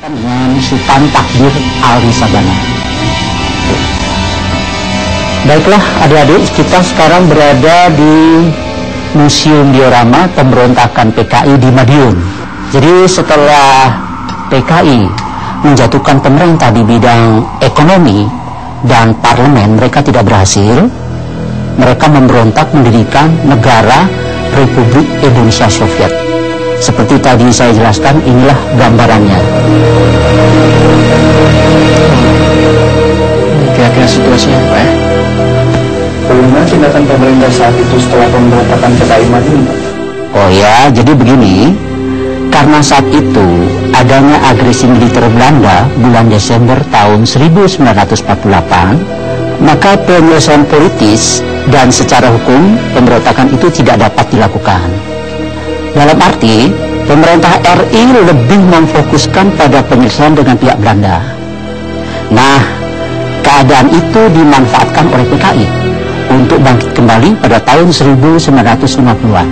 dengan Sultan Takdir Ali Sabana. Baiklah adik-adik, kita sekarang berada di Museum Diorama Pemberontakan PKI di Madiun. Jadi setelah PKI menjatuhkan pemerintah di bidang ekonomi dan parlemen, mereka tidak berhasil. Mereka memberontak mendirikan negara Republik Indonesia Soviet. Seperti tadi saya jelaskan, inilah gambarannya. Kira-kira situasinya apa ya? Bagaimana tindakan pemerintah saat itu setelah pemberontakan PKI Madiun? Oh ya, jadi begini. Karena saat itu adanya agresi militer Belanda bulan Desember tahun 1948, maka penyelesaian politis dan secara hukum pemberontakan itu tidak dapat dilakukan. Dalam arti, pemerintah RI lebih memfokuskan pada penyelesaian dengan pihak Belanda. Nah, keadaan itu dimanfaatkan oleh PKI untuk bangkit kembali pada tahun 1950-an.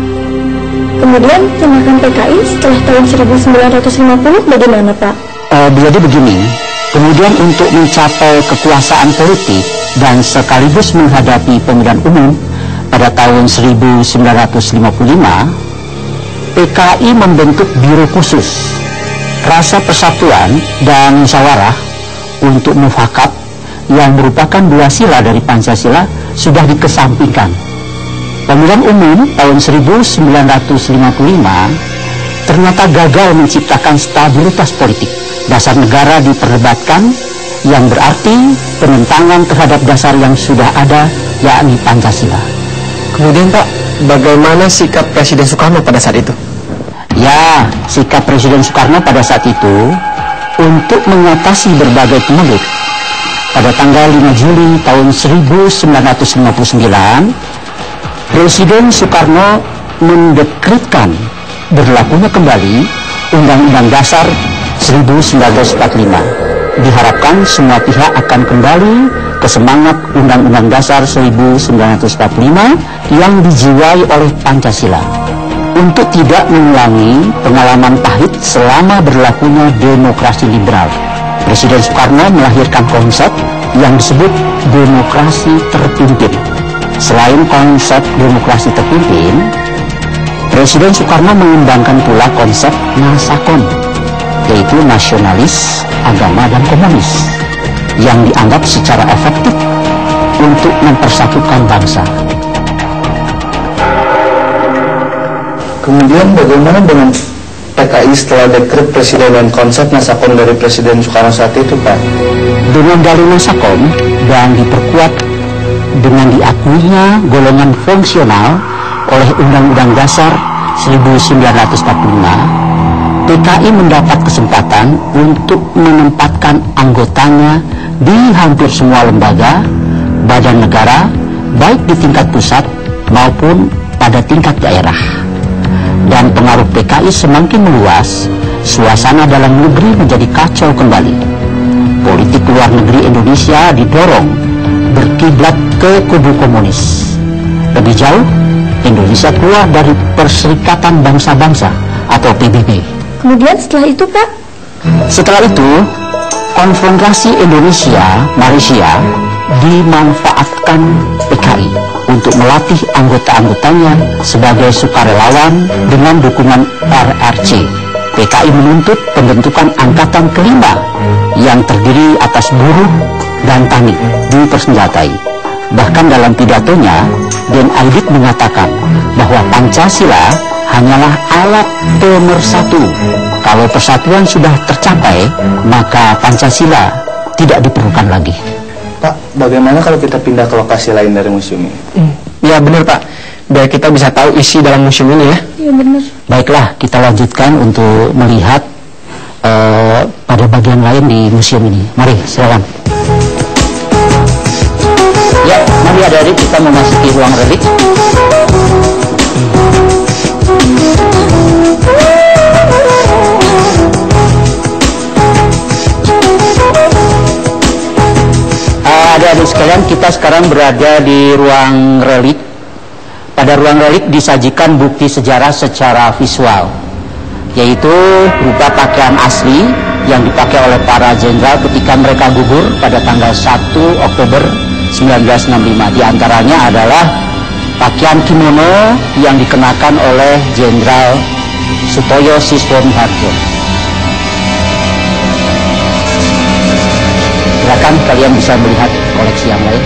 Kemudian tindakan PKI setelah tahun 1950 bagaimana, Pak? Jadi begini, kemudian untuk mencapai kekuasaan politik dan sekaligus menghadapi pemilihan umum pada tahun 1955, PKI membentuk Biro Khusus Rasa Persatuan dan Musyawarah untuk mufakat yang merupakan dua sila dari Pancasila sudah dikesampingkan. Pemilihan umum tahun 1955 ternyata gagal menciptakan stabilitas politik. Dasar negara diperdebatkan, yang berarti penentangan terhadap dasar yang sudah ada, yakni Pancasila. Kemudian Pak, bagaimana sikap Presiden Soekarno pada saat itu? Ya, sikap Presiden Soekarno pada saat itu untuk mengatasi berbagai penyakit. Pada tanggal 5 Juli tahun 1959, Presiden Soekarno mendekretkan berlakunya kembali Undang-Undang Dasar 1945. Diharapkan semua pihak akan kembali ke semangat Undang-Undang Dasar 1945 yang dijiwai oleh Pancasila, untuk tidak mengulangi pengalaman pahit selama berlakunya demokrasi liberal. Presiden Soekarno melahirkan konsep yang disebut demokrasi terpimpin. Selain konsep demokrasi terpimpin, Presiden Soekarno mengembangkan pula konsep Nasakon, yaitu nasionalis, agama, dan komunis, yang dianggap secara efektif untuk mempersatukan bangsa. Kemudian bagaimana dengan PKI setelah dekret Presiden dan konsep Nasakon dari Presiden Soekarno saat itu, Pak? Dengan dalil Nasakon dan diperkuat dengan diakuinya golongan fungsional oleh Undang-Undang Dasar 1945, PKI mendapat kesempatan untuk menempatkan anggotanya di hampir semua lembaga, badan negara, baik di tingkat pusat maupun pada tingkat daerah. Dan pengaruh PKI semakin meluas, suasana dalam negeri menjadi kacau kembali. Politik luar negeri Indonesia didorong berkiblat ke kubu komunis. Lebih jauh, Indonesia keluar dari Perserikatan Bangsa-Bangsa atau PBB. Kemudian setelah itu, Pak? Setelah itu, konfrontasi Indonesia-Malaysia dimanfaatkan PKI untuk melatih anggota-anggotanya sebagai sukarelawan dengan dukungan RRC. PKI menuntut pembentukan angkatan kelima yang terdiri atas buruh dan tani dipersenjatai. Bahkan dalam pidatonya, Den Aidit mengatakan bahwa Pancasila hanyalah alat pemersatu. Kalau persatuan sudah tercapai, maka Pancasila tidak diperlukan lagi. Pak, bagaimana kalau kita pindah ke lokasi lain dari museum ini? Ya benar Pak, biar kita bisa tahu isi dalam museum ini ya. Iya benar. Baiklah, kita lanjutkan untuk melihat pada bagian lain di museum ini. Mari, silakan. Ya, mari adik-adik kita memasuki ruang relik. Adik-adik sekalian, kita sekarang berada di ruang relik. Pada ruang relik disajikan bukti sejarah secara visual, yaitu berupa pakaian asli yang dipakai oleh para jenderal ketika mereka gugur pada tanggal 1 Oktober 1965. Di antaranya adalah pakaian kimono yang dikenakan oleh Jenderal Sutoyo Siswomiharjo. Silakan kalian bisa melihat koleksi yang lain.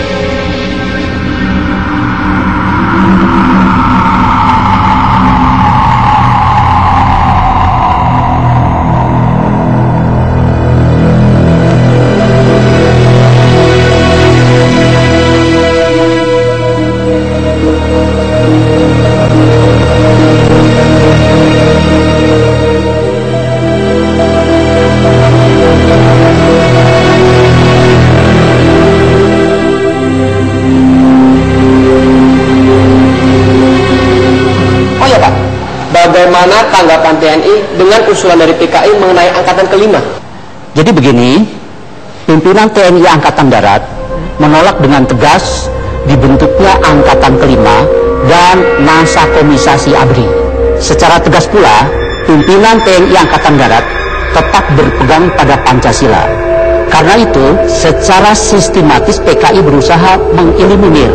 Bagaimana tanggapan TNI dengan usulan dari PKI mengenai angkatan kelima? Jadi begini, pimpinan TNI Angkatan Darat menolak dengan tegas dibentuknya angkatan kelima dan masa komisasi ABRI. Secara tegas pula, pimpinan TNI Angkatan Darat tetap berpegang pada Pancasila. Karena itu, secara sistematis PKI berusaha mengeliminir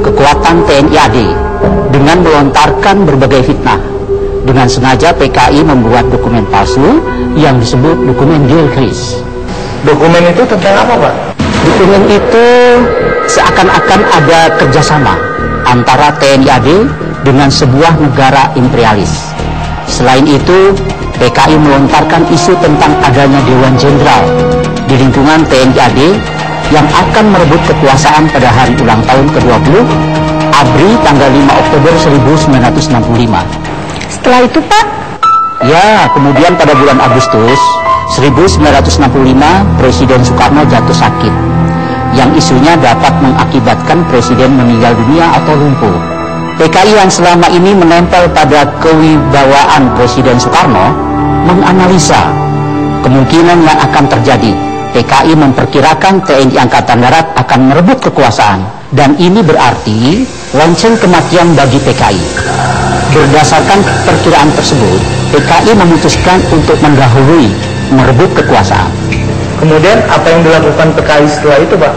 kekuatan TNI AD dengan melontarkan berbagai fitnah. Dengan sengaja PKI membuat dokumen palsu yang disebut dokumen Gilchrist. Dokumen itu tentang apa, Pak? Dokumen itu seakan-akan ada kerjasama antara TNI AD dengan sebuah negara imperialis. Selain itu, PKI melontarkan isu tentang adanya Dewan Jenderal di lingkungan TNI AD yang akan merebut kekuasaan pada hari ulang tahun ke-20 ABRI tanggal 5 Oktober 1965. Setelah itu, Pak? Ya, kemudian pada bulan Agustus 1965 Presiden Soekarno jatuh sakit yang isunya dapat mengakibatkan Presiden meninggal dunia atau lumpuh. PKI yang selama ini menempel pada kewibawaan Presiden Soekarno menganalisa kemungkinan yang akan terjadi. PKI memperkirakan TNI Angkatan Darat akan merebut kekuasaan, dan ini berarti lonceng kematian bagi PKI. Berdasarkan perkiraan tersebut, PKI memutuskan untuk mendahului merebut kekuasaan. Kemudian apa yang dilakukan PKI setelah itu, Pak?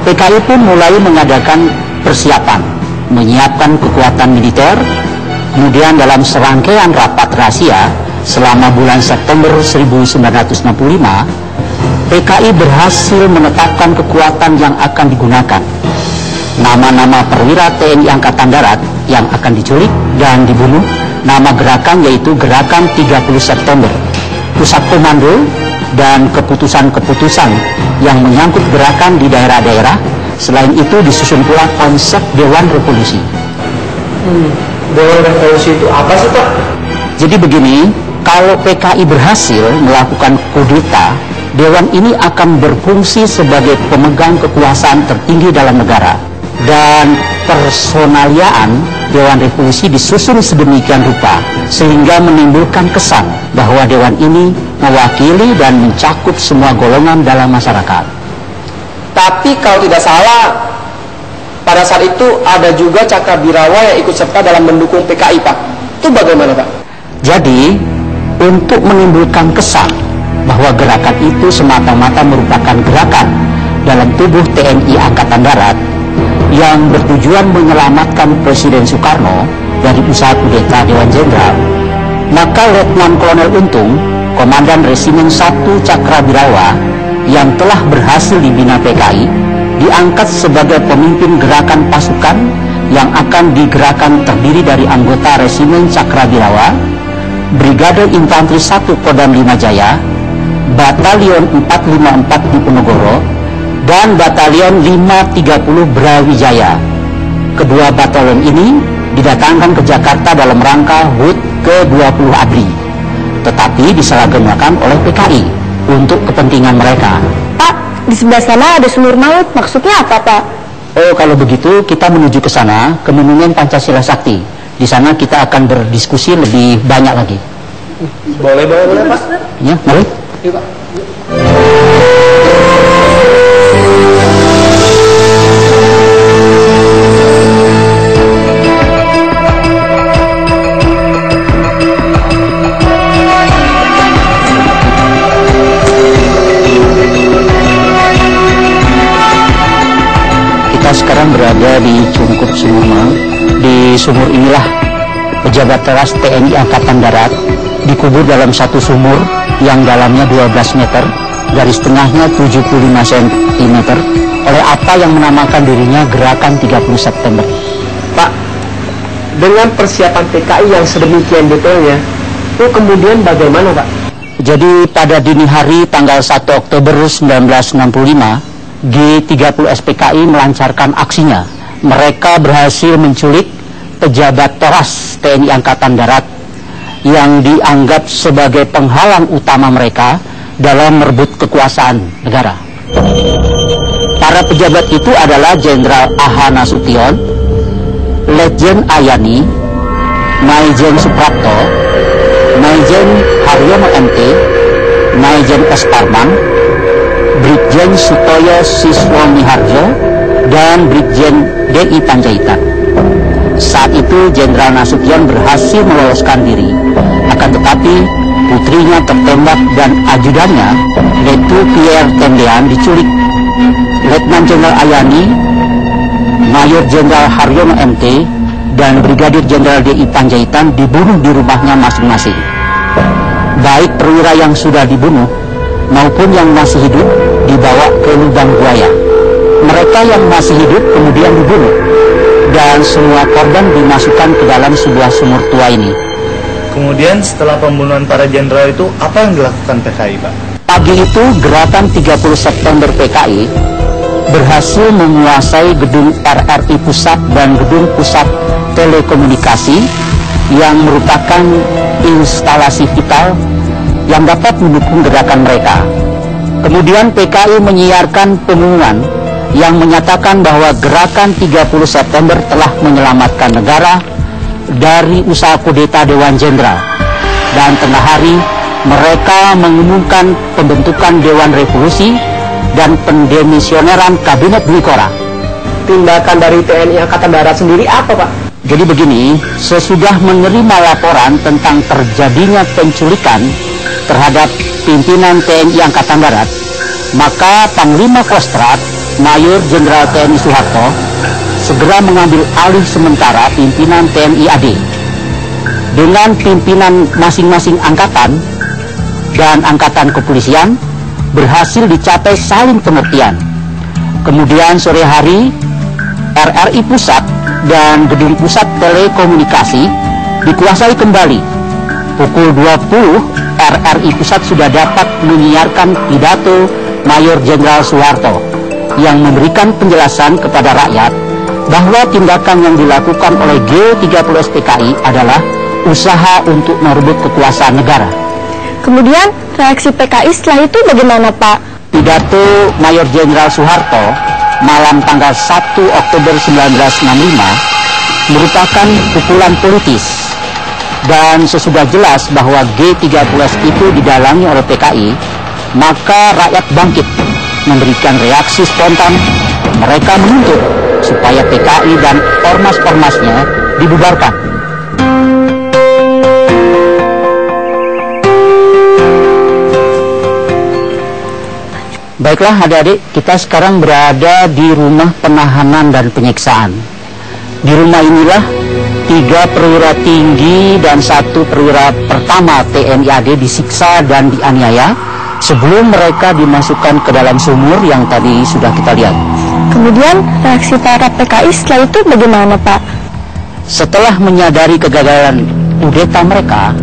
PKI pun mulai mengadakan persiapan, menyiapkan kekuatan militer. Kemudian dalam serangkaian rapat rahasia selama bulan September 1965, PKI berhasil menetapkan kekuatan yang akan digunakan. Nama-nama perwira TNI Angkatan Darat yang akan diculik dan dibunuh, nama gerakan yaitu Gerakan 30 September, pusat komando, dan keputusan-keputusan yang menyangkut gerakan di daerah-daerah. Selain itu disusun pula konsep Dewan Revolusi. Dewan Revolusi itu apa sih, Pak? Jadi begini, kalau PKI berhasil melakukan kudeta, Dewan ini akan berfungsi sebagai pemegang kekuasaan tertinggi dalam negara. Dan personaliaan Dewan Revolusi disusun sedemikian rupa sehingga menimbulkan kesan bahwa Dewan ini mewakili dan mencakup semua golongan dalam masyarakat. Tapi kalau tidak salah, pada saat itu ada juga Cakrawirawa yang ikut serta dalam mendukung PKI, Pak. Itu bagaimana, Pak? Jadi, untuk menimbulkan kesan bahwa gerakan itu semata-mata merupakan gerakan dalam tubuh TNI Angkatan Darat yang bertujuan menyelamatkan Presiden Soekarno dari usaha kudeta Dewan Jenderal, maka Letnan Kolonel Untung, Komandan Resimen 1 Cakrawirawa yang telah berhasil dibina PKI, diangkat sebagai pemimpin gerakan pasukan yang akan digerakkan terdiri dari anggota Resimen Cakrawirawa, Brigade Infanteri 1 Kodam 5 Jaya, Batalion 454 Diponegoro, dan Batalion 530 Brawijaya. Kedua batalion ini didatangkan ke Jakarta dalam rangka HUT ke-20 ABRI, tetapi disalahgunakan oleh PKI untuk kepentingan mereka. Pak, di sebelah sana ada sumur maut, maksudnya apa, Pak? Oh, kalau begitu kita menuju ke sana, ke Monumen Pancasila Sakti. Di sana kita akan berdiskusi lebih banyak lagi. Boleh, Pak? Ya, mari. Iya, Pak. sekarang berada di Cungkup Sumur. Di sumur inilah pejabat teras TNI Angkatan Darat dikubur dalam satu sumur yang dalamnya 12 meter, garis tengahnya 75 cm, oleh apa yang menamakan dirinya Gerakan 30 September. Pak, dengan persiapan PKI yang sedemikian detailnya, itu kemudian bagaimana, Pak? Jadi pada dini hari tanggal 1 Oktober 1965, G30 SPKI melancarkan aksinya. Mereka berhasil menculik pejabat teras TNI Angkatan Darat yang dianggap sebagai penghalang utama mereka dalam merebut kekuasaan negara. Para pejabat itu adalah Jenderal A.H. Nasution, Letjen Ayani, Maijen Suprapto, Maijen Haryono MT, Maijen S. Parman, Brigjen Sutoyo Siswo Miharjo, dan Brigjen D.I. Panjaitan. Saat itu Jenderal Nasution berhasil meloloskan diri, akan tetapi putrinya tertembak dan ajudannya, Letu Pierre Tendean, diculik. Letnan Jenderal Ayani, Mayor Jenderal Haryono MT, dan Brigadir Jenderal D.I. Panjaitan dibunuh di rumahnya masing-masing. Baik perwira yang sudah dibunuh maupun yang masih hidup dibawa ke lubang buaya. Mereka yang masih hidup kemudian dibunuh, dan semua korban dimasukkan ke dalam sebuah sumur tua ini. Kemudian setelah pembunuhan para jenderal itu, apa yang dilakukan PKI, Pak? Pagi itu Gerakan 30 September PKI berhasil menguasai gedung RRI Pusat dan gedung Pusat Telekomunikasi yang merupakan instalasi vital yang dapat mendukung gerakan mereka. Kemudian PKI menyiarkan pengumuman yang menyatakan bahwa Gerakan 30 September telah menyelamatkan negara dari usaha kudeta Dewan Jenderal. Dan tengah hari mereka mengumumkan pembentukan Dewan Revolusi dan pendemisioneran Kabinet Dwi Korah. Tindakan dari TNI Angkatan Darat sendiri apa, Pak? Jadi begini, sesudah menerima laporan tentang terjadinya penculikan terhadap pimpinan TNI Angkatan Darat, maka Panglima Kostrad Mayor Jenderal TNI Soeharto segera mengambil alih sementara pimpinan TNI AD. Dengan pimpinan masing-masing angkatan dan angkatan kepolisian berhasil dicapai saling pengertian. Kemudian sore hari RRI Pusat dan gedung Pusat Telekomunikasi dikuasai kembali. Pukul 20 RRI Pusat sudah dapat menyiarkan pidato Mayor Jenderal Soeharto yang memberikan penjelasan kepada rakyat bahwa tindakan yang dilakukan oleh G30 SPKI adalah usaha untuk merebut kekuasaan negara. Kemudian reaksi PKI setelah itu bagaimana, Pak? Pidato Mayor Jenderal Soeharto malam tanggal 1 Oktober 1965 merupakan pukulan politis, dan sesudah jelas bahwa G30S itu didalangi oleh PKI, maka rakyat bangkit memberikan reaksi spontan. Mereka menuntut supaya PKI dan ormas-ormasnya dibubarkan. Baiklah adik-adik, kita sekarang berada di rumah penahanan dan penyiksaan. Di rumah inilah 3 perwira tinggi dan 1 perwira pertama TNI AD disiksa dan dianiaya sebelum mereka dimasukkan ke dalam sumur yang tadi sudah kita lihat. Kemudian reaksi para PKI setelah itu bagaimana, Pak? Setelah menyadari kegagalan kudeta mereka,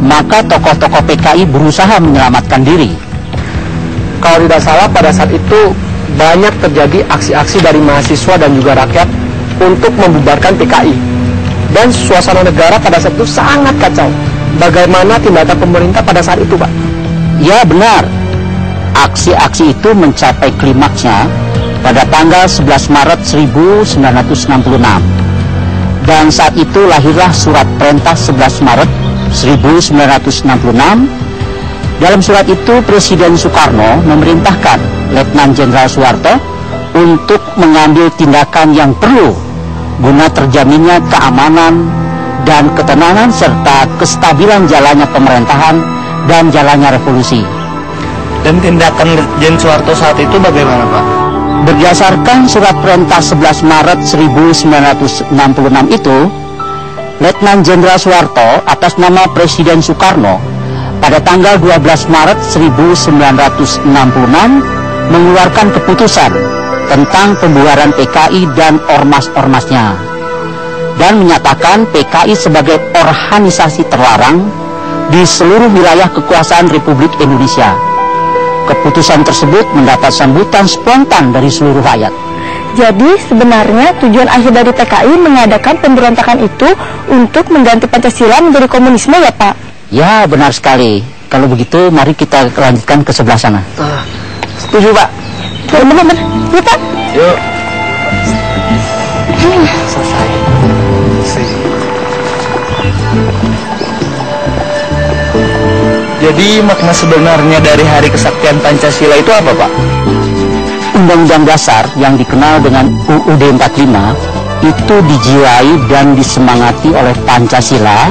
maka tokoh-tokoh PKI berusaha menyelamatkan diri. Kalau tidak salah pada saat itu banyak terjadi aksi-aksi dari mahasiswa dan juga rakyat untuk membubarkan PKI. Dan suasana negara pada saat itu sangat kacau. Bagaimana tindakan pemerintah pada saat itu, Pak? Ya benar, aksi-aksi itu mencapai klimaksnya pada tanggal 11 Maret 1966. Dan saat itu lahirlah surat perintah 11 Maret 1966. Dalam surat itu Presiden Soekarno memerintahkan Letnan Jenderal Soeharto untuk mengambil tindakan yang perlu guna terjaminnya keamanan dan ketenangan serta kestabilan jalannya pemerintahan dan jalannya revolusi. Dan tindakan Letjen Soeharto saat itu bagaimana, Pak? Berdasarkan surat perintah 11 Maret 1966 itu, Letnan Jenderal Soeharto atas nama Presiden Soekarno pada tanggal 12 Maret 1966 mengeluarkan keputusan tentang pembubaran PKI dan ormas-ormasnya dan menyatakan PKI sebagai organisasi terlarang di seluruh wilayah kekuasaan Republik Indonesia. Keputusan tersebut mendapat sambutan spontan dari seluruh rakyat. Jadi sebenarnya tujuan akhir dari PKI mengadakan pemberontakan itu untuk mengganti Pancasila menjadi komunisme ya Pak? Ya benar sekali. Kalau begitu mari kita lanjutkan ke sebelah sana. Setuju Pak. Benar-benar. Ya Pak. Yuk. Selesai. Jadi makna sebenarnya dari Hari Kesaktian Pancasila itu apa, Pak? Undang-Undang Dasar yang dikenal dengan UUD 45 itu dijiwai dan disemangati oleh Pancasila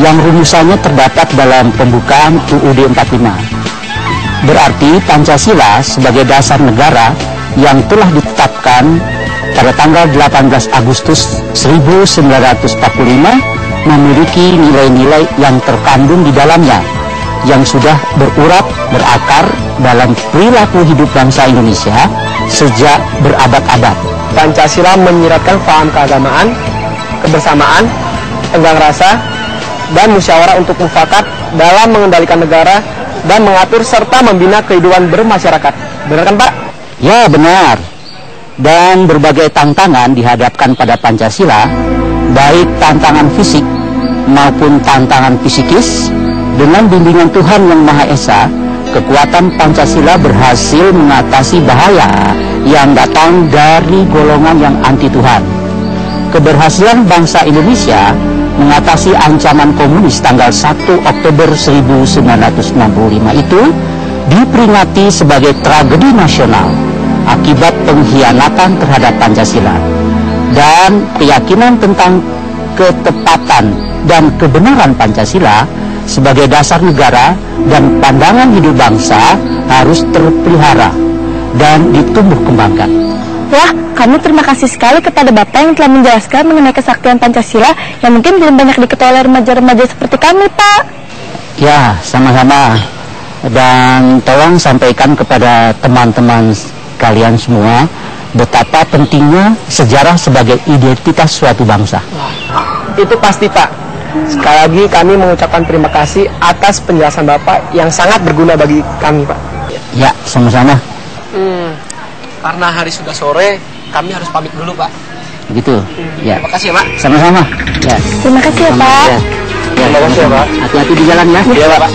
yang rumusannya terdapat dalam pembukaan UUD 45. Berarti Pancasila sebagai dasar negara yang telah ditetapkan pada tanggal 18 Agustus 1945 memiliki nilai-nilai yang terkandung di dalamnya yang sudah berurat berakar dalam perilaku hidup bangsa Indonesia sejak berabad-abad. Pancasila menyiratkan paham keagamaan, kebersamaan, tenggang rasa, dan musyawarah untuk mufakat dalam mengendalikan negara dan mengatur serta membina kehidupan bermasyarakat. Benar kan Pak? Ya benar. Dan berbagai tantangan dihadapkan pada Pancasila, baik tantangan fisik maupun tantangan psikis. Dengan bimbingan Tuhan Yang Maha Esa, kekuatan Pancasila berhasil mengatasi bahaya yang datang dari golongan yang anti Tuhan. Keberhasilan bangsa Indonesia mengatasi ancaman komunis tanggal 1 Oktober 1965 itu diperingati sebagai tragedi nasional akibat pengkhianatan terhadap Pancasila. Dan keyakinan tentang ketepatan dan kebenaran Pancasila sebagai dasar negara dan pandangan hidup bangsa harus terpelihara dan ditumbuh kembangkan. Wah, kami terima kasih sekali kepada Bapak yang telah menjelaskan mengenai kesaktian Pancasila yang mungkin belum banyak diketahui oleh remaja-remaja seperti kami, Pak. Ya, sama-sama. Dan tolong sampaikan kepada teman-teman kalian semua betapa pentingnya sejarah sebagai identitas suatu bangsa. Itu pasti Pak. Sekali lagi kami mengucapkan terima kasih atas penjelasan Bapak yang sangat berguna bagi kami Pak. Ya, sama-sama. Karena hari sudah sore, kami harus pamit dulu Pak. Begitu. Ya. Terima kasih ya Pak. Sama-sama. Ya. Terima kasih ya Pak. Ya. Ya. Terima kasih ya Pak. Hati-hati di jalan ya. Iya Pak.